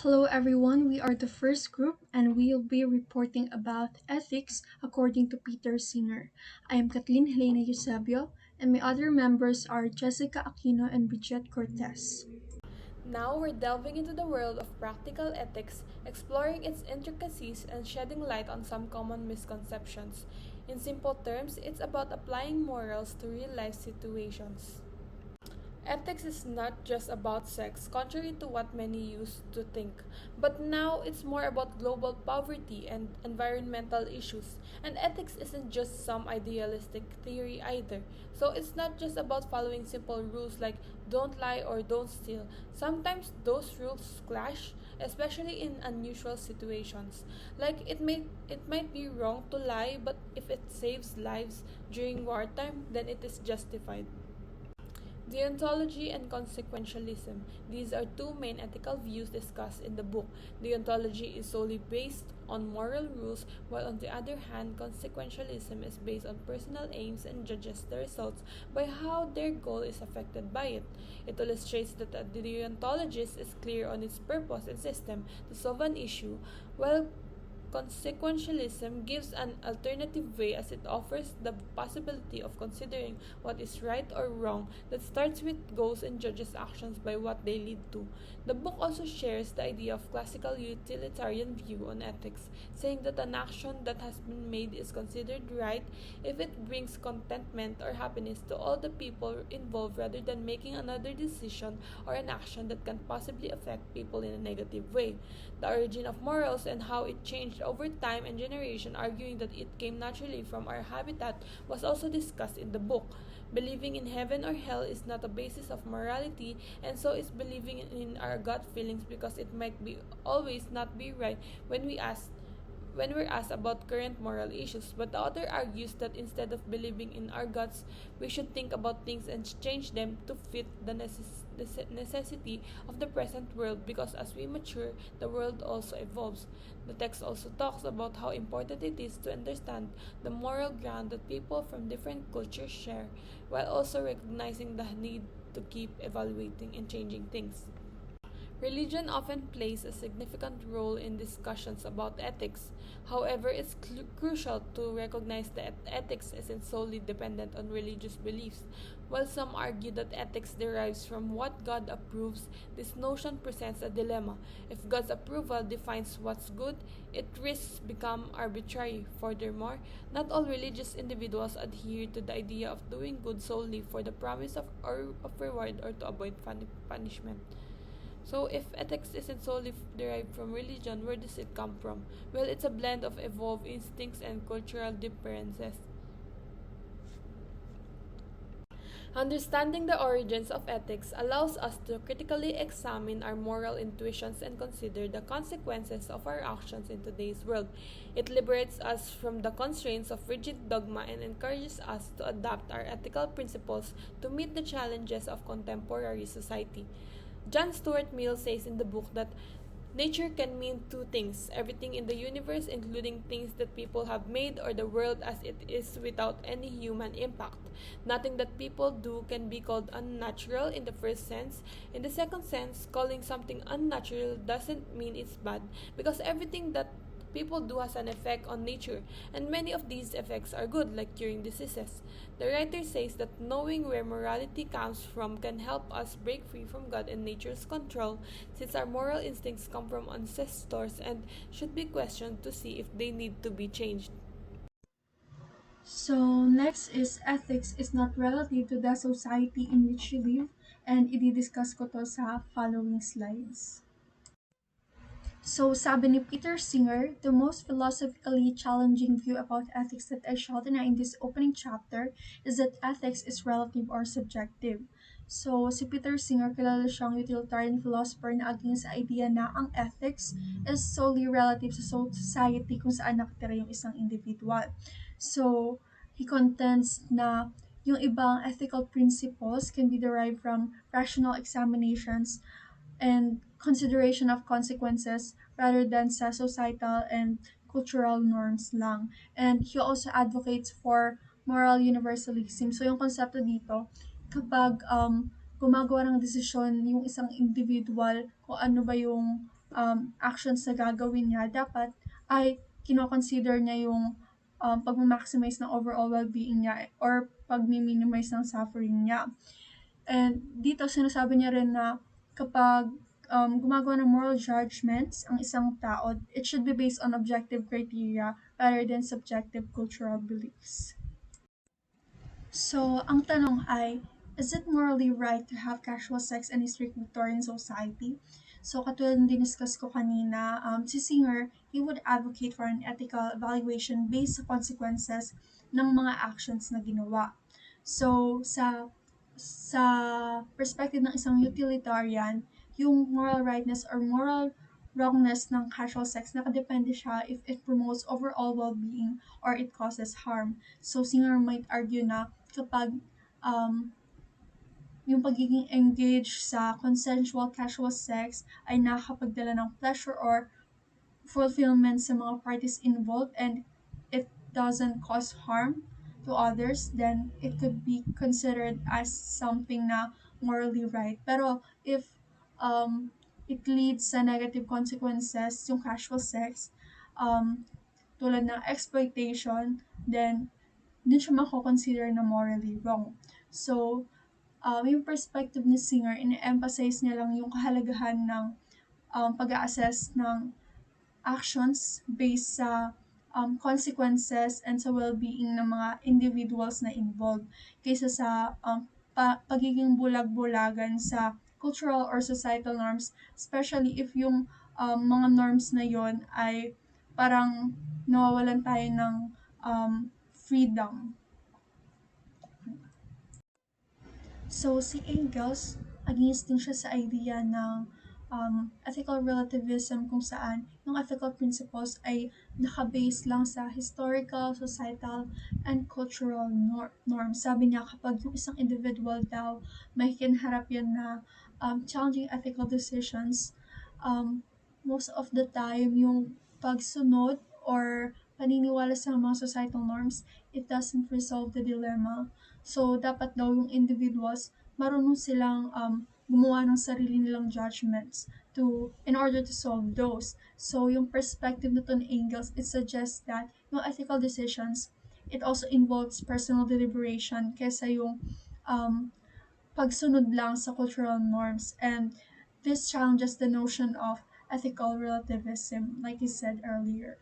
Hello everyone, we are the first group and we'll be reporting about ethics according to Peter Singer. I am Kathleen Eusebio and my other members are Jessica Aquino and Bridget Cortez. Now we're delving into the world of practical ethics, exploring its intricacies and shedding light on some common misconceptions. In simple terms, it's about applying morals to real life situations. Ethics is not just about sex, contrary to what many used to think, but now it's more about global poverty and environmental issues. And ethics isn't just some idealistic theory either. So it's not just about following simple rules like don't lie or don't steal. Sometimes those rules clash, especially in unusual situations. Like it might be wrong to lie, but if it saves lives during wartime, then it is justified. Deontology and consequentialism. These are two main ethical views discussed in the book. Deontology is solely based on moral rules, while on the other hand, consequentialism is based on personal aims and judges the results by how their goal is affected by it. It illustrates that a deontologist is clear on its purpose and system to solve an issue, while consequentialism gives an alternative way as it offers the possibility of considering what is right or wrong that starts with goals and judges actions by what they lead to. The book also shares the idea of classical utilitarian view on ethics, saying that an action that has been made is considered right if it brings contentment or happiness to all the people involved rather than making another decision or an action that can possibly affect people in a negative way. The origin of morals and how it changed over time and generation, arguing that it came naturally from our habitat, was also discussed in the book. Believing in heaven or hell is not a basis of morality, and so is believing in our gut feelings because it might be always not be right when we're asked about current moral issues, but the author argues that instead of believing in our guts, we should think about things and change them to fit the necessity of the present world because as we mature, the world also evolves. The text also talks about how important it is to understand the moral ground that people from different cultures share, while also recognizing the need to keep evaluating and changing things. Religion often plays a significant role in discussions about ethics. However, it's crucial to recognize that ethics isn't solely dependent on religious beliefs. While some argue that ethics derives from what God approves, this notion presents a dilemma. If God's approval defines what's good, it risks become arbitrary. Furthermore, not all religious individuals adhere to the idea of doing good solely for the promise of reward or to avoid punishment. So, if ethics isn't solely derived from religion, where does it come from? Well, it's a blend of evolved instincts and cultural differences. Understanding the origins of ethics allows us to critically examine our moral intuitions and consider the consequences of our actions in today's world. It liberates us from the constraints of rigid dogma and encourages us to adapt our ethical principles to meet the challenges of contemporary society. John Stuart Mill says in the book that nature can mean two things: everything in the universe, including things that people have made, or the world as it is without any human impact. Nothing that people do can be called unnatural in the first sense. In the second sense, calling something unnatural doesn't mean it's bad, because everything that people do has an effect on nature, and many of these effects are good, like curing diseases. The writer says that knowing where morality comes from can help us break free from God and nature's control, since our moral instincts come from ancestors and should be questioned to see if they need to be changed. So next is ethics is not relative to the society in which you live and i-discuss ko to sa following slides. So, sabi ni Peter Singer, the most philosophically challenging view about ethics that I shall deny in this opening chapter is that ethics is relative or subjective. So, si Peter Singer, kilala siyang utilitarian philosopher na against sa idea na ang ethics is solely relative sa society kung saan nakatira yung isang individual. So, he contends na yung ibang ethical principles can be derived from rational examinations and consideration of consequences rather than sa societal and cultural norms lang. And he also advocates for moral universalism. So yung konsepto dito, kapag gumagawa ng desisyon yung isang individual kung ano ba yung actions na gagawin niya, dapat ay kino-consider niya yung pag-maximize ng overall well-being niya or pag-minimize ng suffering niya. And dito sinasabi niya rin na kapag gumagawa ng moral judgments ang isang tao, it should be based on objective criteria rather than subjective cultural beliefs. So, ang tanong ay, is it morally right to have casual sex in a strict Victorian society? So, katulad ng diniscuss ko kanina, si Singer, he would advocate for an ethical evaluation based sa consequences ng mga actions na ginawa. So, sa perspective ng isang utilitarian, yung moral rightness or moral wrongness ng casual sex, nakadepende siya if it promotes overall well-being or it causes harm. So, Singer might argue na kapag um, yung pagiging engaged sa consensual casual sex ay nakakapagdala ng pleasure or fulfillment sa mga parties involved and it doesn't cause harm to others, then it could be considered as something na morally right. Pero if um, it leads sa negative consequences, yung casual sex, um, tulad ng exploitation, then din siya mako-consider na morally wrong. So, yung perspective ni Singer, ine-emphasize niya lang yung kahalagahan ng pag-assess ng actions based sa consequences and sa well-being ng mga individuals na involved kaysa sa pagiging bulag-bulagan sa cultural or societal norms, especially if yung mga norms na yon ay parang nawawalan tayo ng freedom. So, si Engels, against din siya sa idea ng ethical relativism kung saan yung ethical principles ay nakabase lang sa historical, societal, and cultural norms. Sabi niya kapag yung isang individual daw may kinharap yan na challenging ethical decisions, um, most of the time yung pagsunod or paniniwala sa mga societal norms, it doesn't resolve the dilemma. So, dapat daw yung individuals, marunong silang gumawa ng sarili nilang judgments in order to solve those. So, yung perspective na to ni Engels, it suggests that yung ethical decisions, it also involves personal deliberation kaysa yung um, pagsunod lang sa cultural norms. And this challenges the notion of ethical relativism, like you said earlier.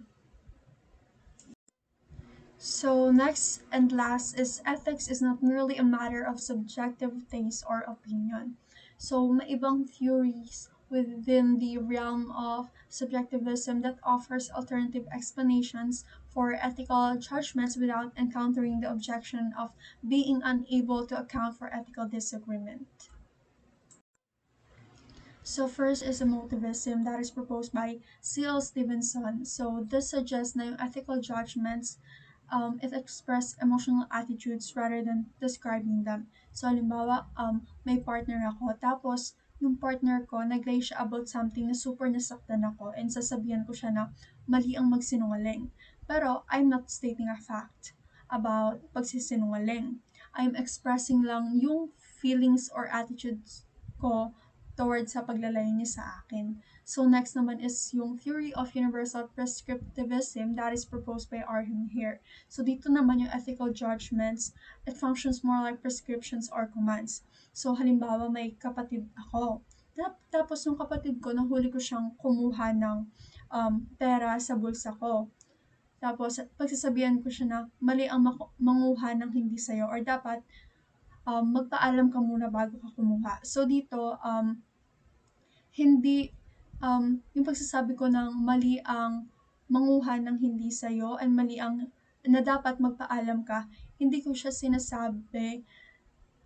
So next and last is ethics is not merely a matter of subjective taste or opinion. So may ibang theories within the realm of subjectivism that offers alternative explanations for ethical judgments without encountering the objection of being unable to account for ethical disagreement. So first is emotivism that is proposed by C.L. Stevenson. So this suggests na yung ethical judgments, it express emotional attitudes rather than describing them. So halimbawa, may partner ako, tapos yung partner ko, nag-lie siya about something na super nasaktan ako and sasabihan ko siya na mali ang magsinungaling. Pero I'm not stating a fact about pagsisinungaling. I'm expressing lang yung feelings or attitudes ko towards sa paglalay niya sa akin. So next naman is yung theory of universal prescriptivism that is proposed by Arham here. So dito naman yung ethical judgments, it functions more like prescriptions or commands. So halimbawa may kapatid ako. Tapos yung kapatid ko, nahuli ko siyang kumuha ng pera sa bulsa ko. Tapos pagsasabihan ko siya na mali ang manguha ng hindi sa'yo or dapat magpaalam ka muna bago ka kumuha. So dito, hindi yung pagsasabi ko ng mali ang manguha ng hindi sa'yo and mali ang na dapat magpaalam ka, hindi ko siya sinasabi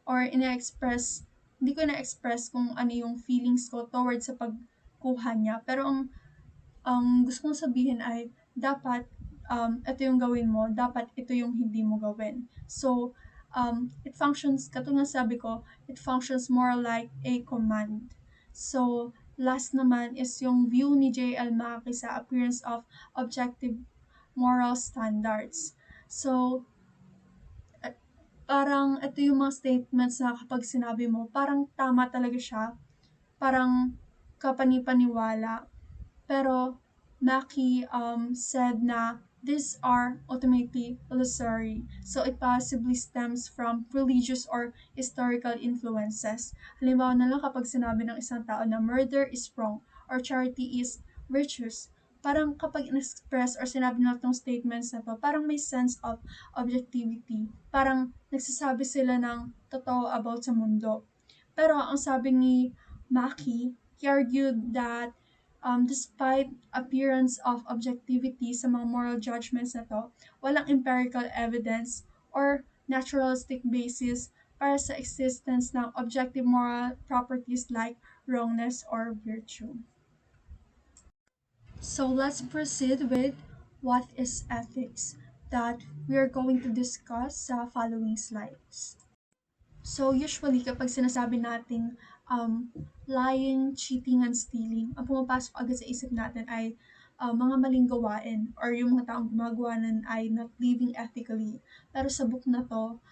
or hindi ko na-express kung ano yung feelings ko towards sa pagkuha niya. Pero ang gusto kong sabihin ay dapat ito yung gawin mo, dapat ito yung hindi mo gawin. So, it functions, katulad sabi ko, it functions more like a command. So, last naman is yung view ni J.L. Mackie sa appearance of objective moral standards. So, parang ito yung mga statements na kapag sinabi mo, parang tama talaga siya, parang kapanipaniwala. Pero Mackey said na these are ultimately illusory, so it possibly stems from religious or historical influences. Halimbawa na lang kapag sinabi ng isang tao na murder is wrong or charity is virtuous, parang kapag in-express or sinabi nila itong statements na to, parang may sense of objectivity. Parang nagsasabi sila ng totoo about sa mundo. Pero ang sabi ni Mackey, he argued that despite appearance of objectivity sa mga moral judgments na to, walang empirical evidence or naturalistic basis para sa existence ng objective moral properties like wrongness or virtue. So let's proceed with what is ethics that we are going to discuss sa following slides. So usually kapag sinasabi nating lying, cheating, and stealing, ang pumapasok agad sa isip natin ay mga maling gawain or yung mga taong gumagawa nun ay not living ethically. Pero sa book na to,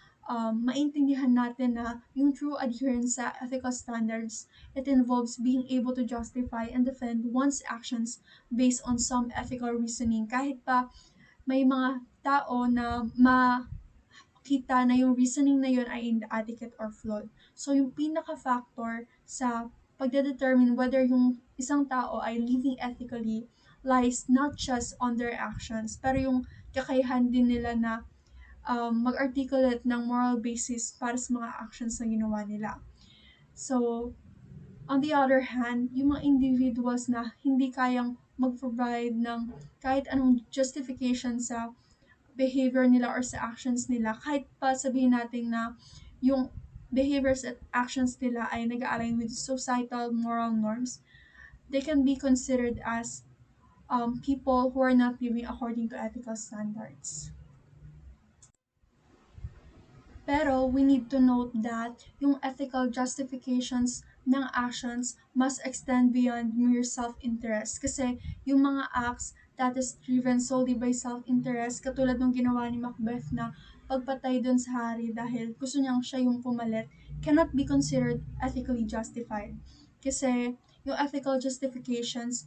maintindihan natin na yung true adherence sa ethical standards, it involves being able to justify and defend one's actions based on some ethical reasoning. Kahit pa may mga tao na kita na yung reasoning na yun ay inadequate or flawed. So, yung pinaka-factor sa pagdedetermine whether yung isang tao ay living ethically lies not just on their actions, pero yung kakayahan din nila na mag-articulate ng moral basis para sa mga actions na ginawa nila. So, on the other hand, yung mga individuals na hindi kayang mag-provide ng kahit anong justification sa behavior nila or sa actions nila, kahit pa sabihin natin na yung behaviors at actions nila ay nag-align with societal moral norms, they can be considered as people who are not living according to ethical standards. Pero we need to note that yung ethical justifications ng actions must extend beyond mere self-interest. Kasi yung mga acts that is driven solely by self-interest, katulad ng ginawa ni Macbeth na pagpatay dun sa hari dahil gusto niyang siya yung pumalit, cannot be considered ethically justified. Kasi yung ethical justifications,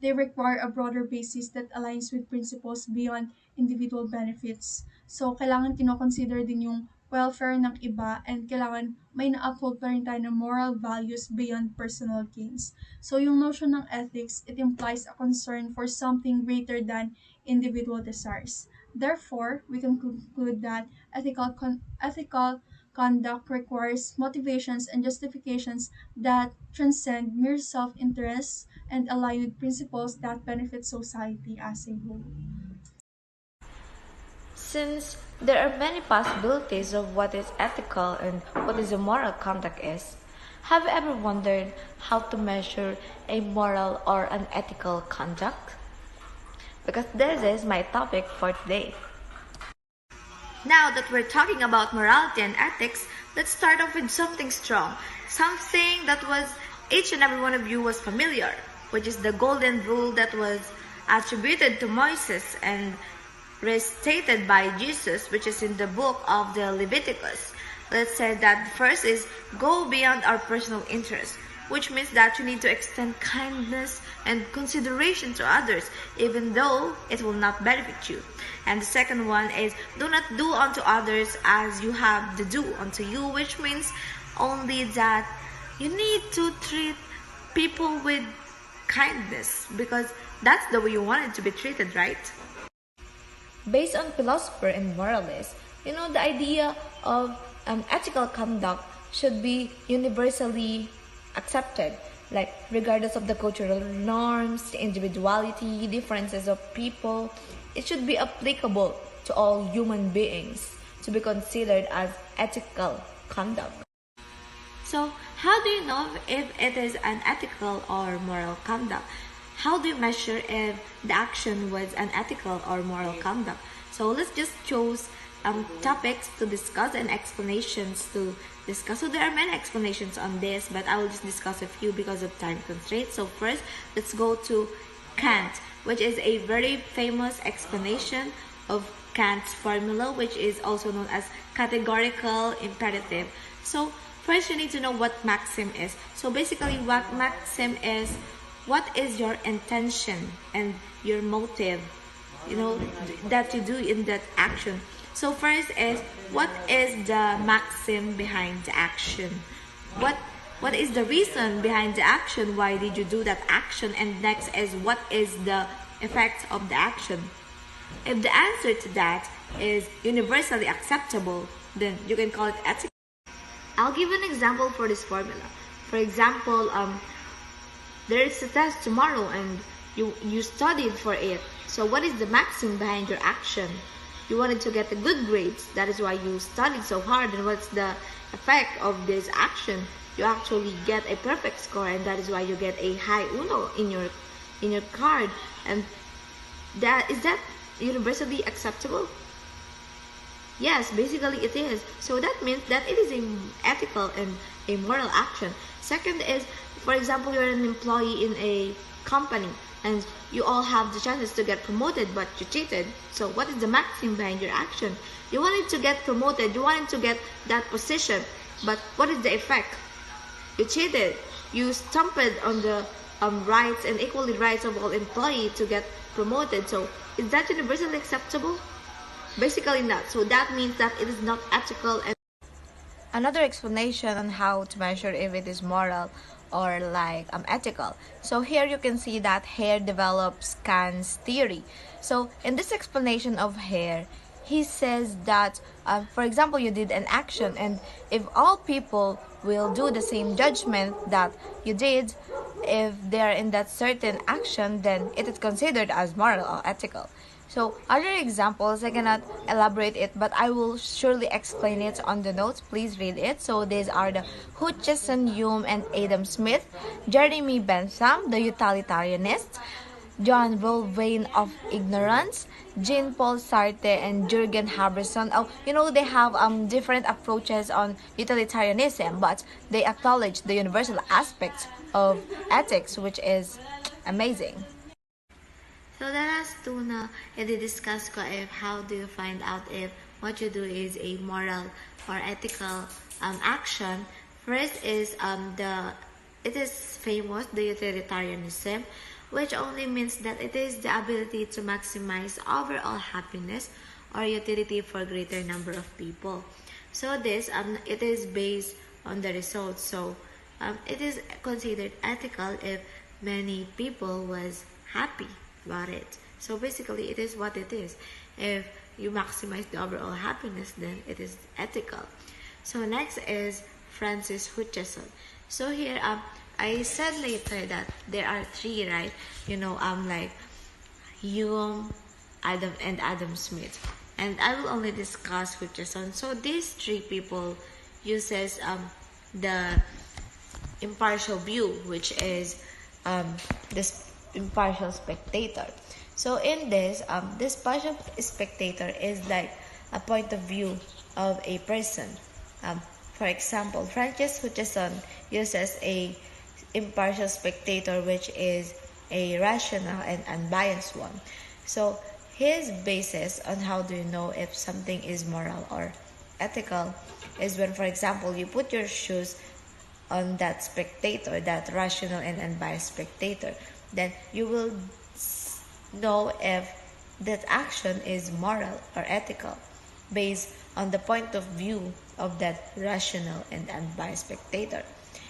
they require a broader basis that aligns with principles beyond individual benefits. So, kailangan kinoconsider din yung welfare ng iba and kailangan may na-uphold pa rin tayo ng moral values beyond personal gains. So, yung notion ng ethics, it implies a concern for something greater than individual desires. Therefore, we can conclude that ethical conduct requires motivations and justifications that transcend mere self-interest and align with principles that benefit society as a whole. Since there are many possibilities of what is ethical and what is a moral conduct is, have you ever wondered how to measure a moral or an ethical conduct? Because this is my topic for today. Now that we're talking about morality and ethics, let's start off with something strong, something that was each and every one of you was familiar, which is the golden rule that was attributed to Moses and restated by Jesus, which is in the book of the Leviticus. Let's say that first is go beyond our personal interest, which means that you need to extend kindness and consideration to others, even though it will not benefit you. And the second one is do not do unto others as you have to do unto you, which means only that you need to treat people with kindness because that's the way you want it to be treated, right? Based on philosopher and moralist, the idea of ethical conduct should be universally accepted, like regardless of the cultural norms, the individuality, differences of people, it should be applicable to all human beings to be considered as ethical conduct. So, how do you know if it is an ethical or moral conduct? How do you measure if the action was an ethical or moral conduct? So let's just choose topics to discuss and explanations to discuss. So there are many explanations on this, but I will just discuss a few because of time constraints. So first, let's go to Kant, which is a very famous explanation of Kant's formula, which is also known as categorical imperative. So first, you need to know what maxim is. So basically, what maxim is what is your intention and your motive, that you do in that action. So first is, what is the maxim behind the action? What what is the reason behind the action? Why did you do that action? And next is, what is the effect of the action? If the answer to that is universally acceptable, then you can call it ethical. I'll give an example for this formula. For example, there is a test tomorrow and you studied for it. So what is the maxim behind your action? You wanted to get the good grades. That is why you studied so hard. And what's the effect of this action? You actually get a perfect score, and that is why you get a high uno in your card. And that is that universally acceptable? Yes, basically it is. So that means that it is an ethical and a moral action. Second is, for example, you're an employee in a company and you all have the chances to get promoted, but you cheated. So what is the maxim behind your action? You wanted to get promoted, you wanted to get that position, but what is the effect? You cheated. You stumped on the rights and equal rights of all employees to get promoted. So is that universally acceptable? Basically not. So that means that it is not ethical. And another explanation on how to measure if it is moral or ethical. So here you can see that Hare develops Kant's theory. So in this explanation of Hare, he says that, for example, you did an action, and if all people will do the same judgment that you did, if they are in that certain action, then it is considered as moral or ethical. So other examples, I cannot elaborate it, but I will surely explain it on the notes. Please read it. So these are the Hutcheson, Hume, and Adam Smith, Jeremy Bentham, the utilitarianist, John Vervain of ignorance, Jean-Paul Sartre, and Jürgen Habermas. They have different approaches on utilitarianism, but they acknowledge the universal aspects of ethics, which is amazing. So the last two na i-discuss ko if how do you find out if what you do is a moral or ethical action. First is it is famous, the utilitarianism, which only means that it is the ability to maximize overall happiness or utility for greater number of people. So this it is based on the results. So it is considered ethical if many people was happy about it. So basically it is what it is. If you maximize the overall happiness, then it is ethical. So next is Francis Hutcheson. So here I said later that there are three, right? Hume, Adam Smith. And I will only discuss Hutcheson. So these three people uses the impartial view, which is this impartial spectator. So in this partial spectator is like a point of view of a person. For example, Francis Hutcheson uses a impartial spectator, which is a rational and unbiased one. So his basis on how do you know if something is moral or ethical is when, for example, you put your shoes on that spectator, that rational and unbiased spectator, then you will know if that action is moral or ethical based on the point of view of that rational and unbiased spectator.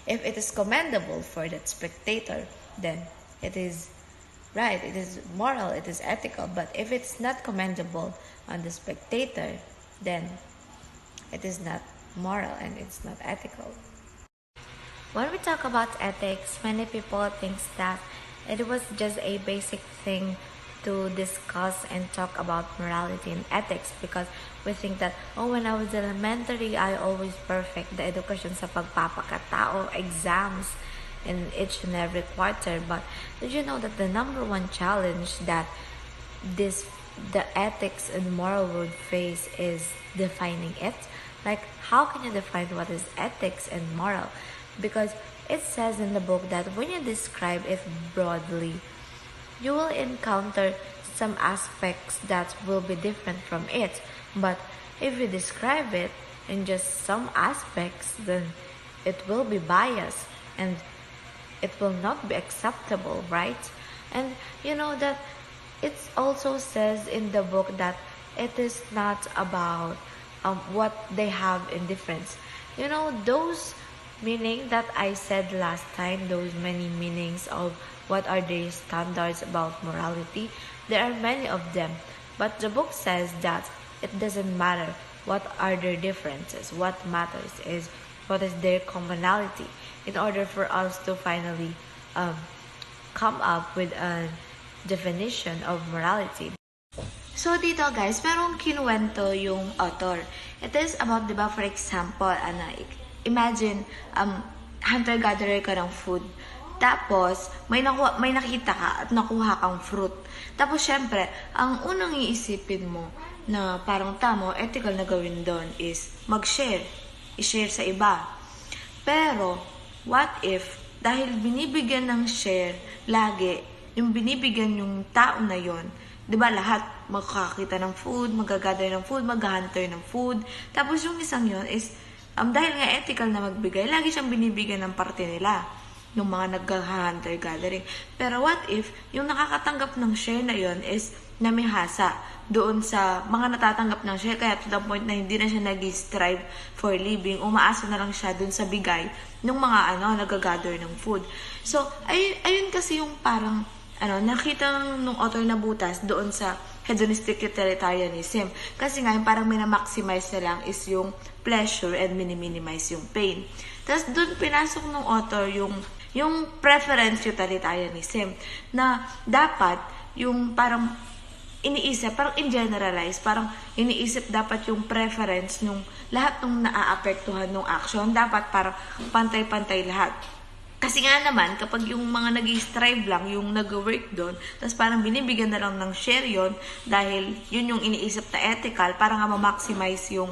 If it is commendable for that spectator, then it is right, it is moral, it is ethical. But if it's not commendable on the spectator, then it is not moral and it's not ethical. When we talk about ethics, many people think that it was just a basic thing to discuss and talk about morality and ethics, because we think that, when I was elementary, I always perfect the education sa pagpapakatao, exams in each and every quarter. But did you know that the number one challenge that the ethics and moral world face is defining it? Like, how can you define what is ethics and moral? Because it says in the book that when you describe it broadly, you will encounter some aspects that will be different from it. But if you describe it in just some aspects, then it will be biased. And it will not be acceptable, right? And you know that it also says in the book that it is not about what they have in difference. You know, those meaning that I said last time, those many meanings of what are the standards about morality, there are many of them. But the book says that it doesn't matter what are their differences. What matters is what is their commonality in order for us to finally come up with a definition of morality. So, dito guys, merong kinuwento yung author. It is about, di ba, for example, imagine, hunter-gatherer ka ng food. Tapos, may nakita ka at nakuha kang fruit. Tapos, syempre, ang unang iisipin mo na parang tamo, ethical na gawin doon is mag-share. I-share sa iba. Pero, what if, dahil binibigyan ng share, lagi, yung binibigyan yung tao na yon, di ba lahat makakakita ng food, magagather ng food, mag-hunter ng food. Tapos yung isang yon is, dahil nga ethical na magbigay, lagi siyang binibigyan ng parte nila, yung mga nag-hunter gathering. Pero what if, yung nakakatanggap ng share na yon is namihasa doon sa mga natatanggap ng share, kaya to the point na hindi na siya nag-strive for living, umaasa na lang siya doon sa bigay ng mga nag-gather ng food. So, ayun kasi yung parang nakita nung author na butas doon sa hedonistic utilitarianism. Kasi nga, yung parang minamaximize na lang is yung pleasure and minimize yung pain. Tapos doon pinasok nung author yung preference utilitarianism na dapat yung parang iniisip, parang in generalize, parang iniisip dapat yung preference nung lahat nung naaapektuhan ng action, dapat parang pantay-pantay lahat. Kasi nga naman, kapag yung mga nag-strive lang, yung nag-work doon, tapos parang binibigyan na lang ng share yon dahil yun yung iniisip na ethical, parang nga ma-maximize yung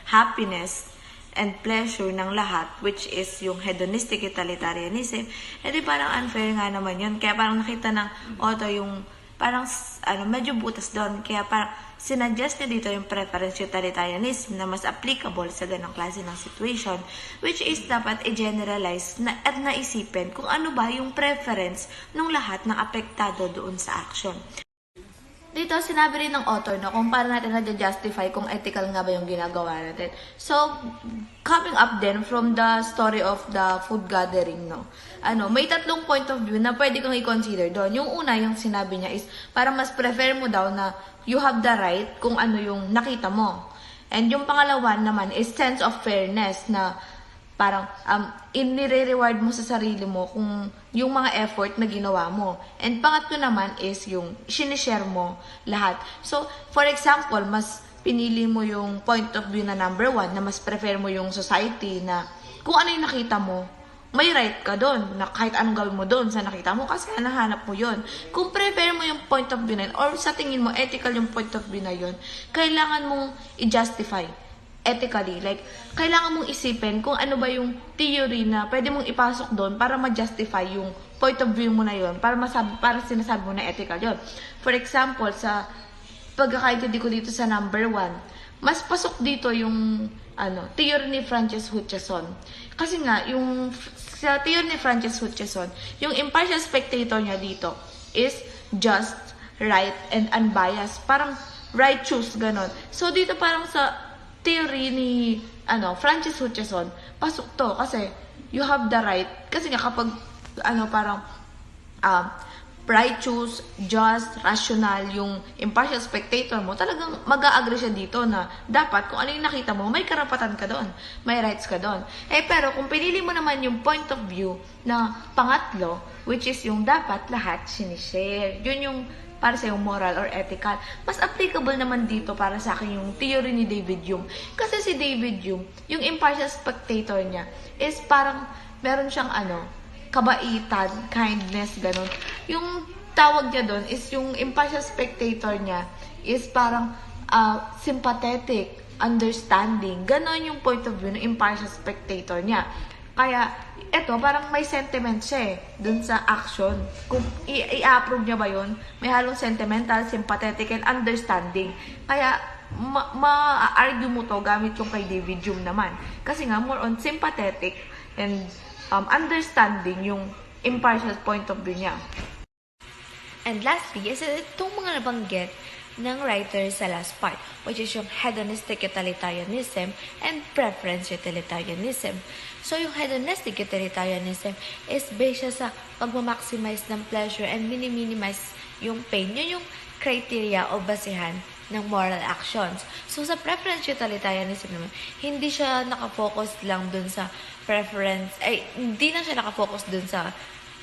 happiness and pleasure ng lahat, which is yung hedonistic utilitarianism, edi parang unfair nga naman yun. Kaya parang nakita ng author yung parang medyo butas doon. Kaya parang sinuggest niya dito yung preference utilitarianism na mas applicable sa ganong klase ng situation, which is dapat i-generalize at naisipin kung ano ba yung preference ng lahat ng apektado doon sa action. Dito, sinabi rin ng author kung paano natin na-justify kung ethical nga ba yung ginagawa natin. So, coming up then from the story of the food gathering, may tatlong point of view na pwede kang i-consider doon. Yung una, yung sinabi niya is, parang mas prefer mo daw na you have the right kung ano yung nakita mo. And yung pangalawa naman is sense of fairness na parang inire-reward mo sa sarili mo kung yung mga effort na ginawa mo. And pangatlo naman is yung sinishare mo lahat. So, for example, mas pinili mo yung point of view na number 1, na mas prefer mo yung society na kung ano yung nakita mo, may right ka doon, na kahit anong gawin mo doon sa nakita mo kasi nahanap mo yon. Kung prefer mo yung point of view na yun, or sa tingin mo ethical yung point of view na yun, kailangan mong i-justify ethically. Like, kailangan mong isipin kung ano ba yung theory na pwede mong ipasok doon para ma-justify yung point of view mo na yun, para sinasabi mo na ethical yun. For example, sa pagkakaintindi ko dito sa number 1, mas pasok dito yung theory ni Francis Hutcheson. Kasi nga, yung sa theory ni Francis Hutcheson, yung impartial spectator niya dito is just, right, and unbiased. Parang righteous, ganon. So, dito parang sa theory ni Francis Hutcheson, pasok to kasi you have the right. Kasi nga kapag parang righteous, just, rational yung impartial spectator mo, talagang mag-a-agree siya dito na dapat kung ano yung nakita mo, may karapatan ka doon, may rights ka doon. Pero kung pinili mo naman yung point of view na pangatlo, which is yung dapat lahat sinishare, yun yung para sa yung moral or ethical, mas applicable naman dito para sa akin yung theory ni David Hume. Kasi si David Hume, yung impartial spectator niya is parang meron siyang kabaitan, kindness, ganun. Yung tawag niya doon is yung impartial spectator niya is parang sympathetic, understanding. Ganon yung point of view ng impartial spectator niya. Kaya, eto, parang may sentiment siya dun sa action. Kung i-approve niya ba yun, may halong sentimental, sympathetic, and understanding. Kaya, ma-argue mo to gamit yung kay David Hume naman. Kasi nga, more on sympathetic and understanding yung impartial point of view niya. And lastly, is itong mga nabanggit ng writer sa last part, which is yung hedonistic utilitarianism and preference utilitarianism. So, yung hedonistic utilitarianism is based sa pag-maximize ng pleasure and minimize yung pain. Yun yung criteria o basihan ng moral actions. So, sa preference utilitarianism naman, hindi siya nakafocus lang dun sa preference, hindi na siya nakafocus dun sa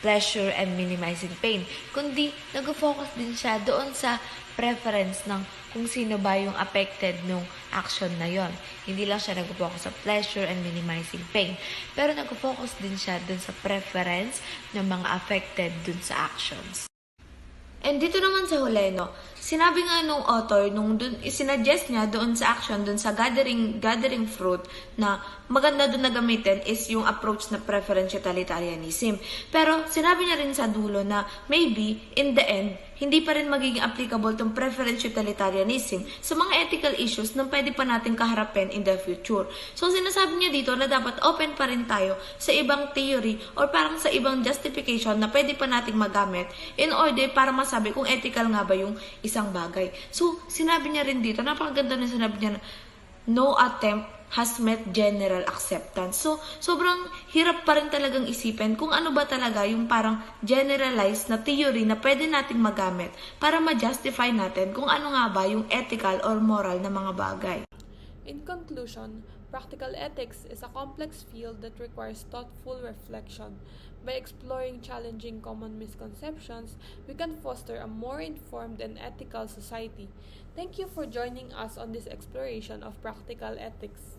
pleasure and minimizing pain, kundi nag-focus din siya doon sa preference ng kung sino ba yung affected nung action na yon. Hindi lang siya nag-focus sa pleasure and minimizing pain, pero nag-focus din siya doon sa preference ng mga affected dun sa actions. And dito naman sa huli, sinabi nga nung author, nung isinuggest niya doon sa action, doon sa gathering fruit, na maganda doon na gamitin is yung approach na preference utilitarianism. Pero sinabi niya rin sa dulo na maybe, in the end, hindi pa rin magiging applicable tong preference utilitarianism sa mga ethical issues na pwede pa natin kaharapin in the future. So, sinasabi niya dito na dapat open pa rin tayo sa ibang theory or parang sa ibang justification na pwede pa nating magamit in order para masabi kung ethical nga ba yung isang bagay. So, sinabi niya rin dito, napakaganda na sinabi niya na no attempt has met general acceptance. So, sobrang hirap pa rin talagang isipin kung ano ba talaga yung parang generalized na theory na pwede nating magamit para ma-justify natin kung ano nga ba yung ethical or moral na mga bagay. In conclusion, practical ethics is a complex field that requires thoughtful reflection. By exploring challenging common misconceptions, we can foster a more informed and ethical society. Thank you for joining us on this exploration of practical ethics.